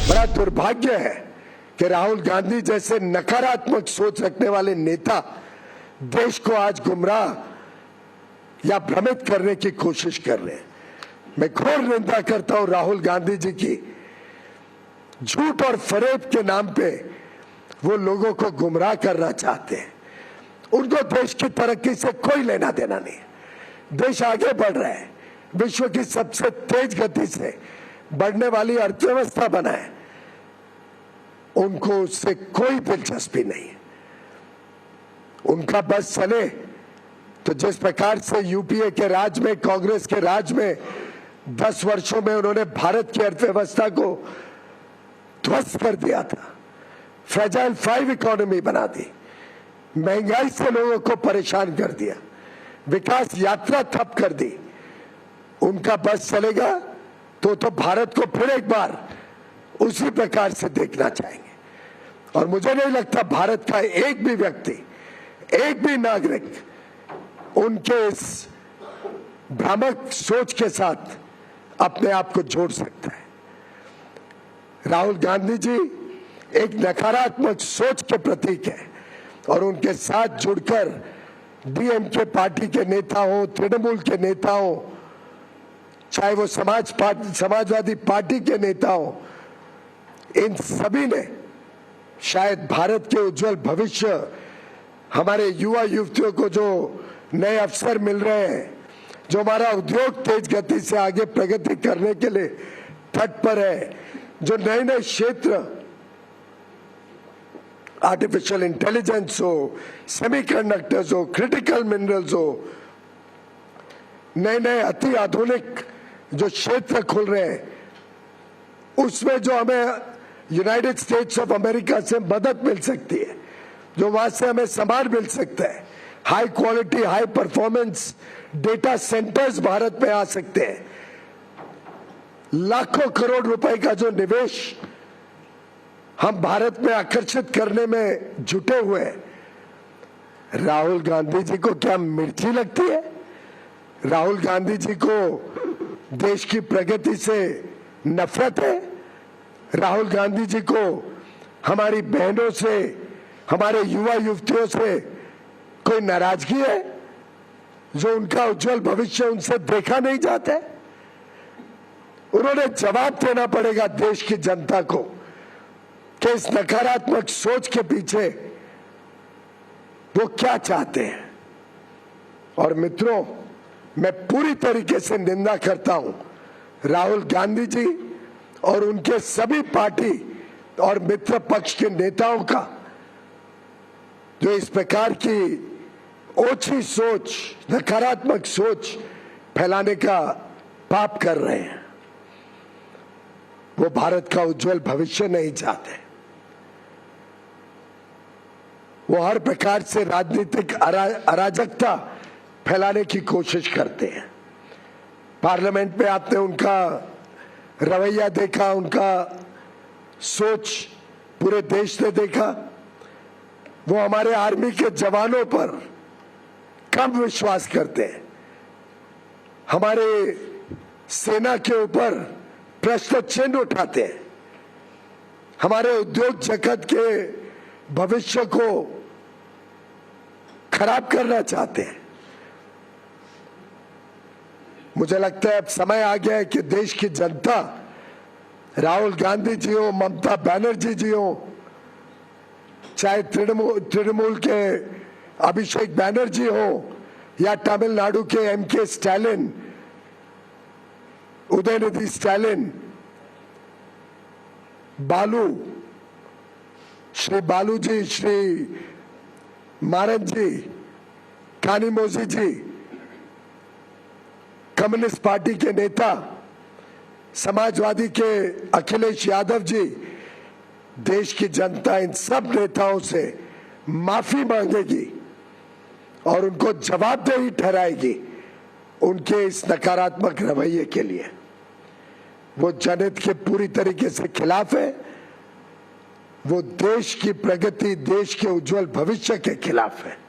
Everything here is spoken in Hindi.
बड़ा दुर्भाग्य है कि राहुल गांधी जैसे नकारात्मक सोच रखने वाले नेता देश को आज गुमराह या भ्रमित करने की कोशिश कर रहे हैं। मैं घोर निंदा करता हूं राहुल गांधी जी की। झूठ और फरेब के नाम पे वो लोगों को गुमराह करना चाहते हैं। उनको देश की तरक्की से कोई लेना देना नहीं है। देश आगे बढ़ रहा है, विश्व की सबसे तेज गति से बढ़ने वाली अर्थव्यवस्था बना है, उनको उससे कोई दिलचस्पी नहीं है। उनका बस चले तो जिस प्रकार से यूपीए के राज में, कांग्रेस के राज में 10 वर्षों में उन्होंने भारत की अर्थव्यवस्था को ध्वस्त कर दिया था, फ्रेजाइल 5 इकोनॉमी बना दी, महंगाई से लोगों को परेशान कर दिया, विकास यात्रा ठप कर दी। उनका बस चलेगा तो भारत को फिर एक बार उसी प्रकार से देखना चाहेंगे। और मुझे नहीं लगता भारत का एक भी व्यक्ति, एक भी नागरिक उनके इस भ्रामक सोच के साथ अपने आप को जोड़ सकता है। राहुल गांधी जी एक नकारात्मक सोच के प्रतीक है और उनके साथ जुड़कर डीएमके पार्टी के नेता हो, तृणमूल के नेता हो, चाहे वो समाजवादी पार्टी के नेता हो, इन सभी ने शायद भारत के उज्जवल भविष्य, हमारे युवा युवतियों को जो नए अवसर मिल रहे हैं, जो हमारा उद्योग तेज गति से आगे प्रगति करने के लिए तट पर है, जो नए नए क्षेत्र, आर्टिफिशियल इंटेलिजेंस हो, सेमीकंडक्टर्स हो, क्रिटिकल मिनरल्स हो, नए नए अति आधुनिक जो क्षेत्र खुल रहे हैं, उसमें जो हमें यूनाइटेड स्टेट्स ऑफ अमेरिका से मदद मिल सकती है, जो वहां से हमें सामान मिल सकता है, high quality, high performance data centres Bharat में आ सकते हैं, लाखों करोड़ रुपए का जो निवेश हम भारत में आकर्षित करने में जुटे हुए हैं। राहुल गांधी जी को क्या मिर्ची लगती है? राहुल गांधी जी को देश की प्रगति से नफरत है? राहुल गांधी जी को हमारी बहनों से, हमारे युवा युवतियों से कोई नाराजगी है जो उनका उज्जवल भविष्य उनसे देखा नहीं जाता है? उन्होंने जवाब देना पड़ेगा देश की जनता को कि इस नकारात्मक सोच के पीछे वो क्या चाहते हैं। और मित्रों, मैं पूरी तरीके से निंदा करता हूं राहुल गांधी जी और उनके सभी पार्टी और मित्र पक्ष के नेताओं का, जो इस प्रकार की ओछी सोच, नकारात्मक सोच फैलाने का पाप कर रहे हैं। वो भारत का उज्जवल भविष्य नहीं चाहते। वो हर प्रकार से राजनीतिक अराजकता फैलाने की कोशिश करते हैं। पार्लियामेंट में आपने उनका रवैया देखा, उनका सोच पूरे देश ने देखा। वो हमारे आर्मी के जवानों पर कम विश्वास करते हैं, हमारे सेना के ऊपर प्रश्न चिन्ह उठाते हैं, हमारे उद्योग जगत के भविष्य को खराब करना चाहते हैं। मुझे लगता है अब समय आ गया है कि देश की जनता, राहुल गांधी जी हो, ममता बनर्जी जी हो, चाहे तृणमूल के अभिषेक बैनर्जी हो या तमिलनाडु के एमके स्टालिन, उदयनिधि स्टालिन, बालू, श्री बालू जी, श्री मारन जी, कानिमोझी जी, कम्युनिस्ट पार्टी के नेता, समाजवादी के अखिलेश यादव जी, देश की जनता इन सब नेताओं से माफी मांगेगी और उनको जवाबदेही ठहराएगी उनके इस नकारात्मक रवैये के लिए। वो जनहित के पूरी तरीके से खिलाफ है, वो देश की प्रगति, देश के उज्जवल भविष्य के खिलाफ है।